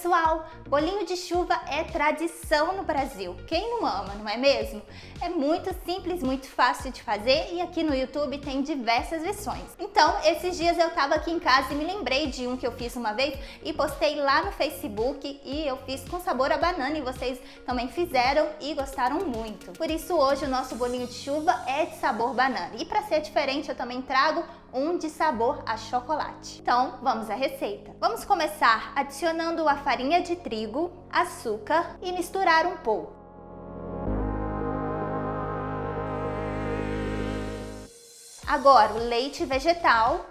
pessoal, bolinho de chuva é tradição no Brasil. Quem não ama, não é mesmo? É muito simples, muito fácil de fazer e aqui no YouTube tem diversas versões. Então, esses dias eu tava aqui em casa e me lembrei de um que eu fiz uma vez e postei lá no Facebook e eu fiz com sabor a banana e vocês também fizeram e gostaram muito. Por isso hoje o nosso bolinho de chuva é de sabor banana. E para ser diferente eu também trago um de sabor a chocolate. Então, vamos à receita. Vamos começar adicionando a farinha de trigo, açúcar e misturar um pouco. Agora, o leite vegetal.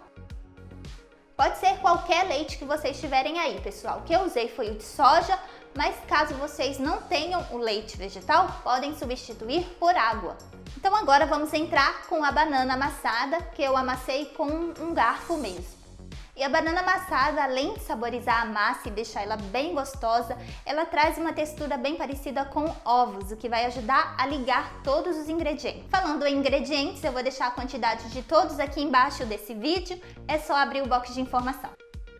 Pode ser qualquer leite que vocês tiverem aí, pessoal. O que eu usei foi o de soja, mas caso vocês não tenham o leite vegetal, podem substituir por água. Então agora vamos entrar com a banana amassada, que eu amassei com um garfo mesmo. E a banana amassada, além de saborizar a massa e deixar ela bem gostosa, ela traz uma textura bem parecida com ovos, o que vai ajudar a ligar todos os ingredientes. Falando em ingredientes, eu vou deixar a quantidade de todos aqui embaixo desse vídeo, é só abrir o box de informação.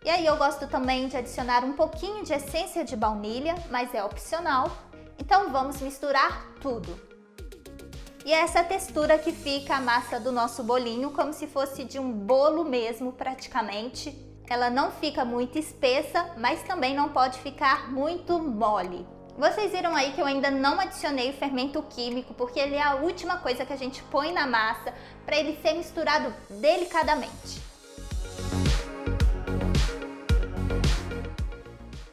E aí eu gosto também de adicionar um pouquinho de essência de baunilha, mas é opcional. Então vamos misturar tudo. E é essa textura que fica a massa do nosso bolinho, como se fosse de um bolo mesmo, praticamente. Ela não fica muito espessa, mas também não pode ficar muito mole. Vocês viram aí que eu ainda não adicionei o fermento químico, porque ele é a última coisa que a gente põe na massa para ele ser misturado delicadamente.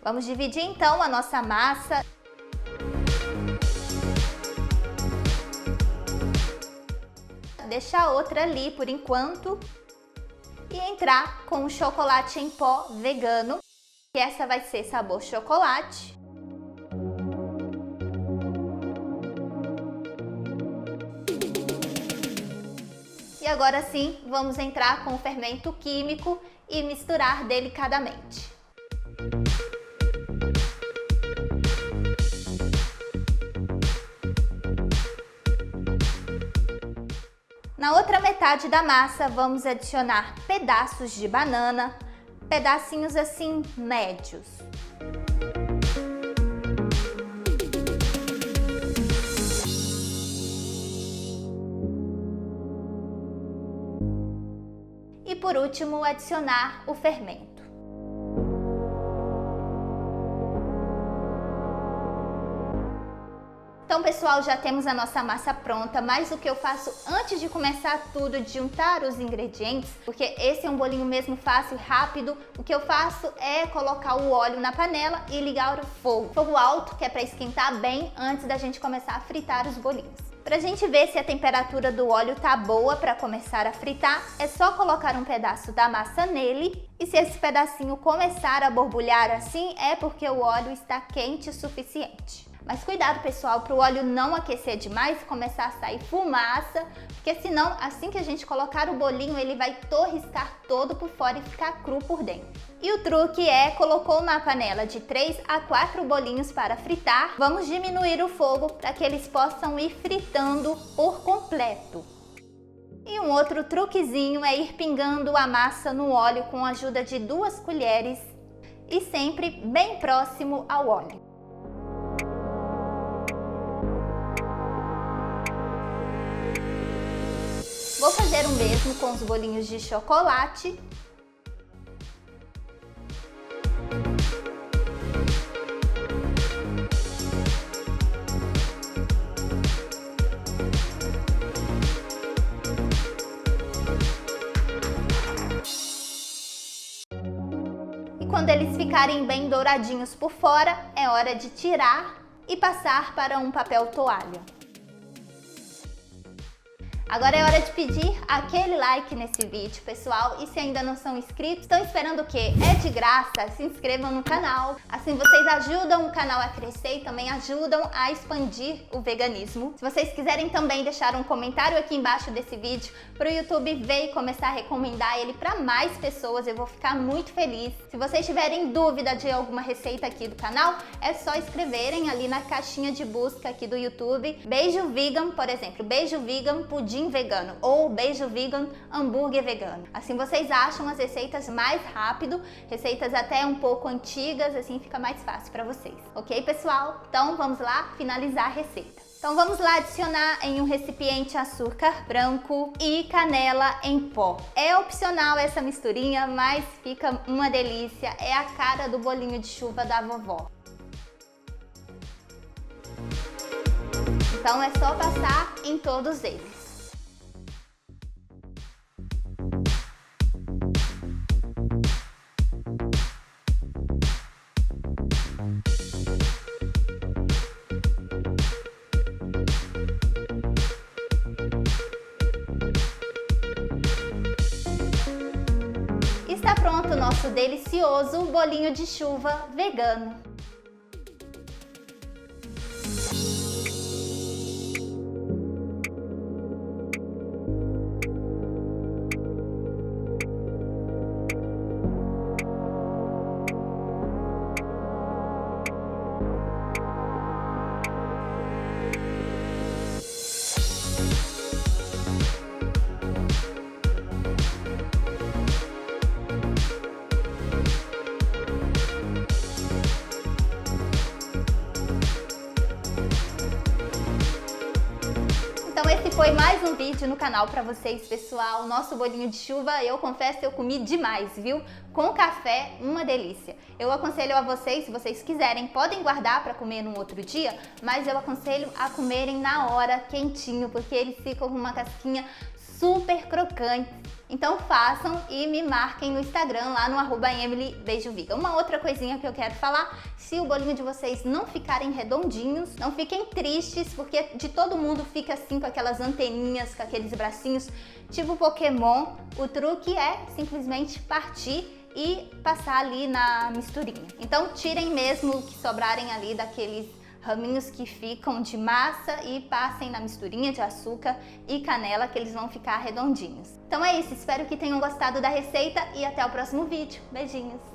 Vamos dividir então a nossa massa. Deixar outra ali por enquanto e entrar com o chocolate em pó vegano, que essa vai ser sabor chocolate. E agora sim, vamos entrar com o fermento químico e misturar delicadamente. Na outra metade da massa, vamos adicionar pedaços de banana, pedacinhos assim médios. E por último, adicionar o fermento. Então, pessoal, já temos a nossa massa pronta, mas o que eu faço antes de começar tudo, de juntar os ingredientes, porque esse é um bolinho mesmo fácil e rápido, o que eu faço é colocar o óleo na panela e ligar o fogo. Fogo alto, que é para esquentar bem antes da gente começar a fritar os bolinhos. Pra gente ver se a temperatura do óleo tá boa para começar a fritar, é só colocar um pedaço da massa nele e se esse pedacinho começar a borbulhar assim, é porque o óleo está quente o suficiente. Mas cuidado, pessoal, para o óleo não aquecer demais e começar a sair fumaça, porque senão, assim que a gente colocar o bolinho, ele vai torriscar todo por fora e ficar cru por dentro. E o truque é, colocou na panela de 3 a 4 bolinhos para fritar, vamos diminuir o fogo para que eles possam ir fritando por completo. E um outro truquezinho é ir pingando a massa no óleo com a ajuda de 2 colheres e sempre bem próximo ao óleo. Vou fazer o mesmo com os bolinhos de chocolate. E quando eles ficarem bem douradinhos por fora, é hora de tirar e passar para um papel toalha. Agora é hora de pedir aquele like nesse vídeo, pessoal. E se ainda não são inscritos, estão esperando o quê? É de graça, se inscrevam no canal. Assim vocês ajudam o canal a crescer e também ajudam a expandir o veganismo. Se vocês quiserem também deixar um comentário aqui embaixo desse vídeo para o YouTube ver e começar a recomendar ele para mais pessoas, eu vou ficar muito feliz. Se vocês tiverem dúvida de alguma receita aqui do canal, é só escreverem ali na caixinha de busca aqui do YouTube. Beijo vegan, por exemplo, beijo vegan pudim pudim vegano ou beijo vegan, hambúrguer vegano. Assim vocês acham as receitas mais rápido, receitas até um pouco antigas, assim fica mais fácil para vocês. Ok, pessoal? Então vamos lá finalizar a receita. Então vamos lá adicionar em um recipiente açúcar branco e canela em pó. É opcional essa misturinha, mas fica uma delícia, é a cara do bolinho de chuva da vovó. Então é só passar em todos eles. Está pronto o nosso delicioso bolinho de chuva vegano. Então esse foi mais um vídeo no canal pra vocês, pessoal. Nosso bolinho de chuva, eu confesso, eu comi demais, viu? Com café, uma delícia. Eu aconselho a vocês, se vocês quiserem, podem guardar pra comer num outro dia, mas eu aconselho a comerem na hora, quentinho, porque eles ficam com uma casquinha super crocante. Então façam e me marquem no Instagram, lá no @EmilyBeijoVegan. Uma outra coisinha que eu quero falar, se o bolinho de vocês não ficarem redondinhos, não fiquem tristes, porque de todo mundo fica assim com aquelas anteninhas, com aqueles bracinhos, tipo Pokémon. O truque é simplesmente partir e passar ali na misturinha. Então tirem mesmo o que sobrarem ali daqueles raminhos que ficam de massa e passem na misturinha de açúcar e canela, que eles vão ficar redondinhos. Então é isso, espero que tenham gostado da receita e até o próximo vídeo. Beijinhos!